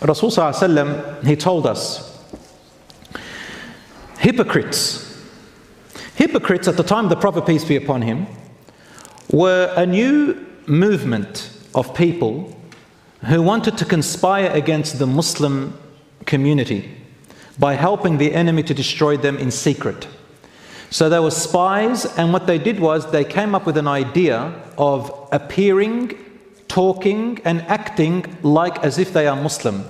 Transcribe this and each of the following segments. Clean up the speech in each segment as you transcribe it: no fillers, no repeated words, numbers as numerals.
Rasul Sallallahu Alaihi Wasallam, he told us, hypocrites at the time of the Prophet, peace be upon him, were a new movement of people who wanted to conspire against the Muslim community by helping the enemy to destroy them in secret. So they were spies, and what they did was they came up with an idea of appearing, talking and acting like as if they are Muslim,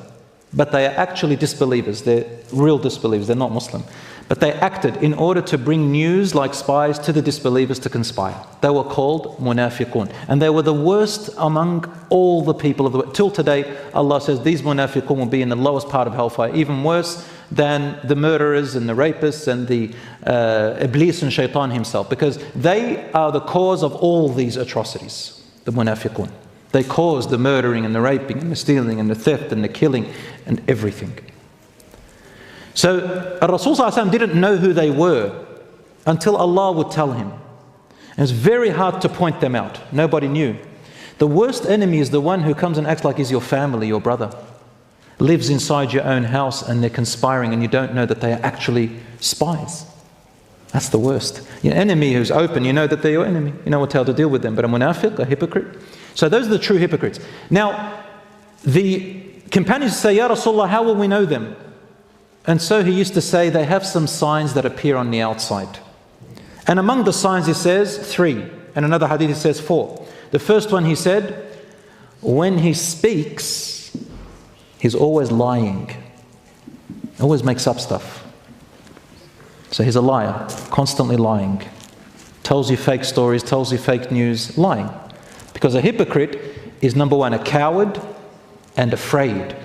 but they are actually disbelievers. They're real disbelievers, they're not Muslim. But they acted in order to bring news like spies to the disbelievers to conspire. They were called munafiqun, and they were the worst among all the people of the world. Till today, Allah says these munafiqun will be in the lowest part of hellfire, even worse than the murderers and the rapists and the Iblis and Shaitan himself, because they are the cause of all these atrocities, the munafiqun. They caused the murdering and the raping and the stealing and the theft and the killing and everything. So Rasul Sallallahu Alaihi Wasallam didn't know who they were until Allah would tell him. And it's very hard to point them out. Nobody knew. The worst enemy is the one who comes and acts like he's your family, your brother. Lives inside your own house and they're conspiring and you don't know that they are actually spies. That's the worst. Your enemy who's open, you know that they're your enemy. You know how to deal with them. But a munafiq, a hypocrite. So those are the true hypocrites. Now, the companions say, Ya Rasulullah, how will we know them? And so he used to say, they have some signs that appear on the outside. And among the signs he says 3. And another hadith he says 4. The first one he said, when he speaks, he's always lying. Always makes up stuff. So he's a liar, constantly lying. Tells you fake stories, tells you fake news, lying. Because a hypocrite is, number one, a coward and afraid.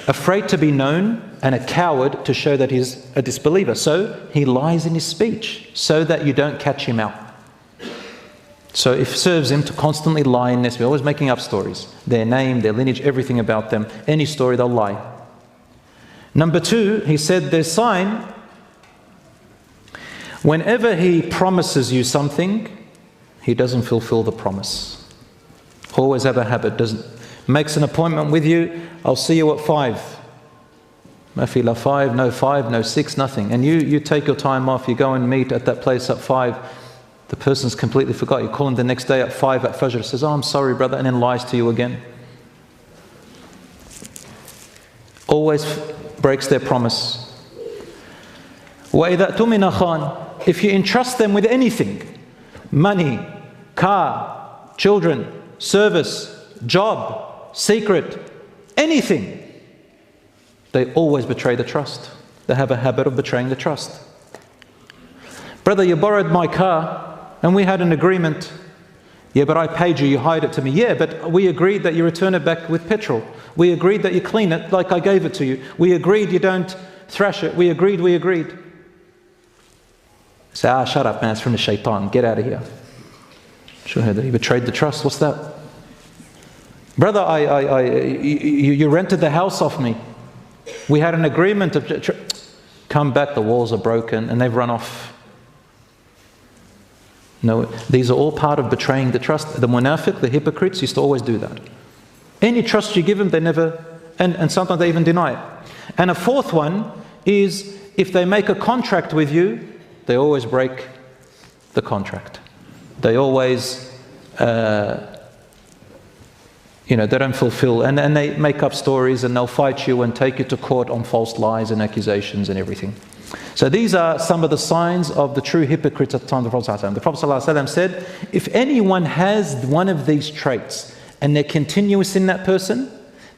Afraid to be known and a coward to show that he's a disbeliever. So he lies in his speech so that you don't catch him out. So it serves him to constantly lie in this. We're always making up stories. Their name, their lineage, everything about them. Any story, they'll lie. Number 2, he said their sign, whenever he promises you something, he doesn't fulfill the promise. Always have a habit, makes an appointment with you, I'll see you at 5. Mafila 5, no 6, nothing. And you take your time off, you go and meet at that place at 5. The person's completely forgot. You call him the next day at 5 at Fajr, says, oh, I'm sorry, brother, and then lies to you again. Always breaks their promise. وَإِذَا تُمِنَ خَانٍ, if you entrust them with anything, money, car, children, service, job, secret, anything, they always betray the trust. They have a habit of betraying the trust. Brother, you borrowed my car and we had an agreement. Yeah, but I paid you, you hired it to me. Yeah, but we agreed that you return it back with petrol. We agreed that you clean it like I gave it to you. We agreed you don't thrash it. We agreed. Say, shut up, man, it's from the shaitan. Get out of here. Sure, he betrayed the trust. What's that? Brother, you rented the house off me. We had an agreement of come back, the walls are broken and they've run off. No, these are all part of betraying the trust. The munafiq, the hypocrites used to always do that. Any trust you give them, they never, and sometimes they even deny it. And a 4th one is if they make a contract with you, they always break the contract. They always they don't fulfill, and they make up stories and they'll fight you and take you to court on false lies and accusations and everything. So these are some of the signs of the true hypocrites at the time of the Prophet ﷺ. The Prophet ﷺ said, if anyone has one of these traits and they're continuous in that person,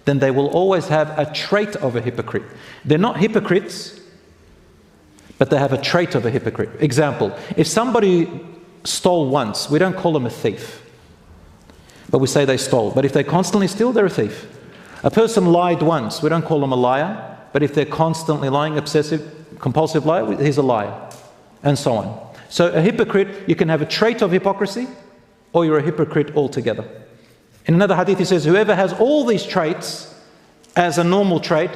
then they will always have a trait of a hypocrite. They're not hypocrites, but they have a trait of a hypocrite. Example, if somebody stole once, we don't call them a thief, but we say they stole. But if they constantly steal, they're a thief. A person lied once, we don't call them a liar, but if they're constantly lying, obsessive, compulsive liar, he's a liar, and so on. So a hypocrite, you can have a trait of hypocrisy, or you're a hypocrite altogether. In another hadith he says, whoever has all these traits as a normal trait,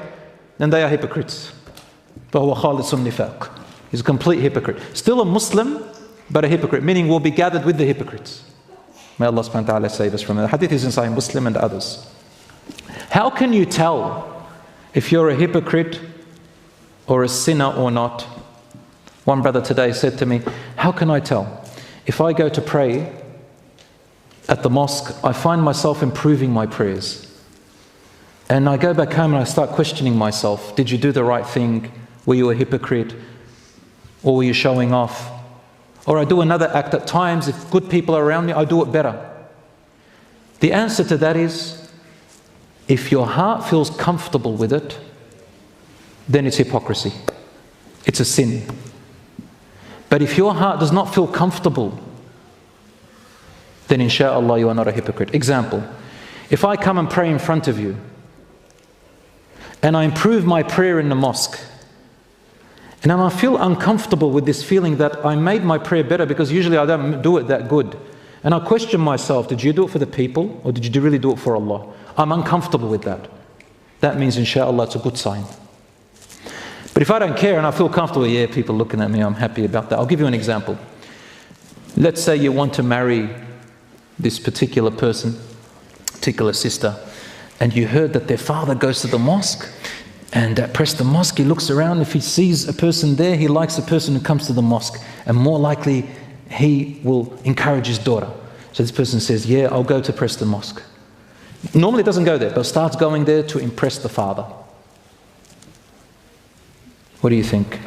then they are hypocrites. He's a complete hypocrite. Still a Muslim, but a hypocrite, meaning will be gathered with the hypocrites. May Allah subhanahu wa ta'ala save us from that. The hadith is in Sahih Muslim and others. How can you tell if you're a hypocrite or a sinner or not. One brother today said to me, how can I tell? If I go to pray at the mosque, I find myself improving my prayers. And I go back home and I start questioning myself. Did you do the right thing? Were you a hypocrite? Or were you showing off? Or I do another act at times, if good people are around me, I do it better. The answer to that is, if your heart feels comfortable with it, then it's hypocrisy. It's a sin. But if your heart does not feel comfortable, then inshallah you are not a hypocrite. Example, if I come and pray in front of you, and I improve my prayer in the mosque, and then I feel uncomfortable with this feeling that I made my prayer better because usually I don't do it that good. And I question myself, did you do it for the people or did you really do it for Allah? I'm uncomfortable with that. That means inshallah it's a good sign. But if I don't care and I feel comfortable, yeah, people looking at me, I'm happy about that. I'll give you an example. Let's say you want to marry this particular person, particular sister, and you heard that their father goes to the mosque, and at Preston Mosque he looks around, if he sees a person there, he likes the person who comes to the mosque, and more likely he will encourage his daughter. So this person says, yeah, I'll go to Preston Mosque. Normally doesn't go there, but starts going there to impress the father. What do you think?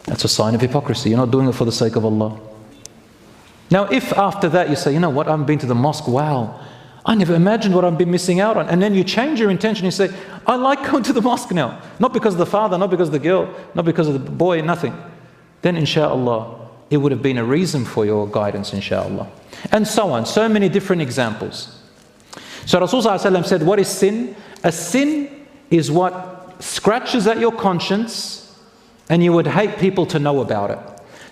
That's a sign of hypocrisy. You're not doing it for the sake of Allah. Now if after that you say, you know what, I haven't been to the mosque, wow, I never imagined what I've been missing out on. And then you change your intention, you say, I like going to the mosque now. Not because of the father, not because of the girl, not because of the boy, nothing. Then inshallah, it would have been a reason for your guidance, inshallah. And so on, so many different examples. So Rasulullah said, what is sin? A sin is what scratches at your conscience and you would hate people to know about it.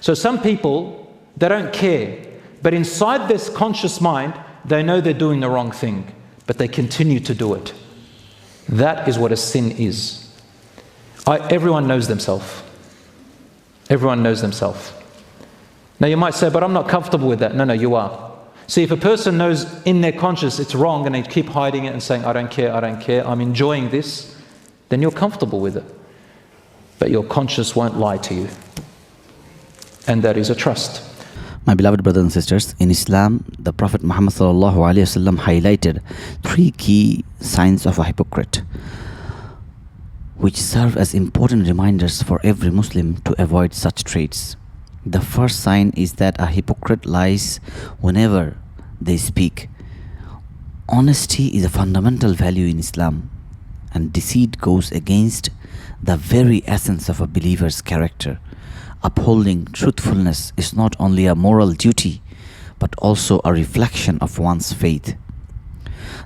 So some people, they don't care, but inside this conscious mind, they know they're doing the wrong thing, but they continue to do it. That is what a sin is. Everyone knows themselves. Everyone knows themselves. Now you might say, but I'm not comfortable with that. No, you are. See, if a person knows in their conscience it's wrong and they keep hiding it and saying, I don't care, I'm enjoying this, then you're comfortable with it. But your conscience won't lie to you. And that is a trust. My beloved brothers and sisters, in Islam, the Prophet Muhammad highlighted 3 key signs of a hypocrite, which serve as important reminders for every Muslim to avoid such traits. The first sign is that a hypocrite lies whenever they speak. Honesty is a fundamental value in Islam, and deceit goes against the very essence of a believer's character. Upholding truthfulness is not only a moral duty, but also a reflection of one's faith.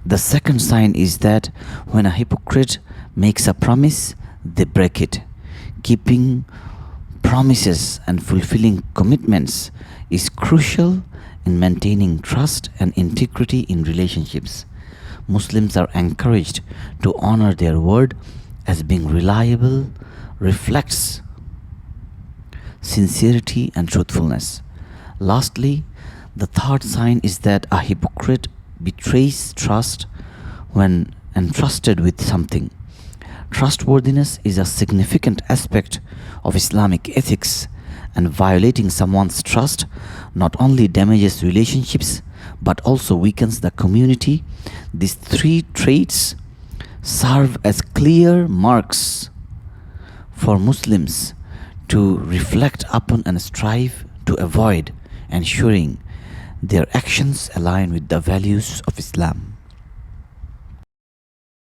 The second sign is that when a hypocrite makes a promise, they break it. Keeping promises and fulfilling commitments is crucial in maintaining trust and integrity in relationships. Muslims are encouraged to honor their word, as being reliable reflects sincerity and truthfulness. Lastly, the third sign is that a hypocrite betrays trust when entrusted with something. Trustworthiness is a significant aspect of Islamic ethics, and violating someone's trust not only damages relationships but also weakens the community. These 3 traits serve as clear marks for Muslims to reflect upon and strive to avoid, ensuring their actions align with the values of Islam.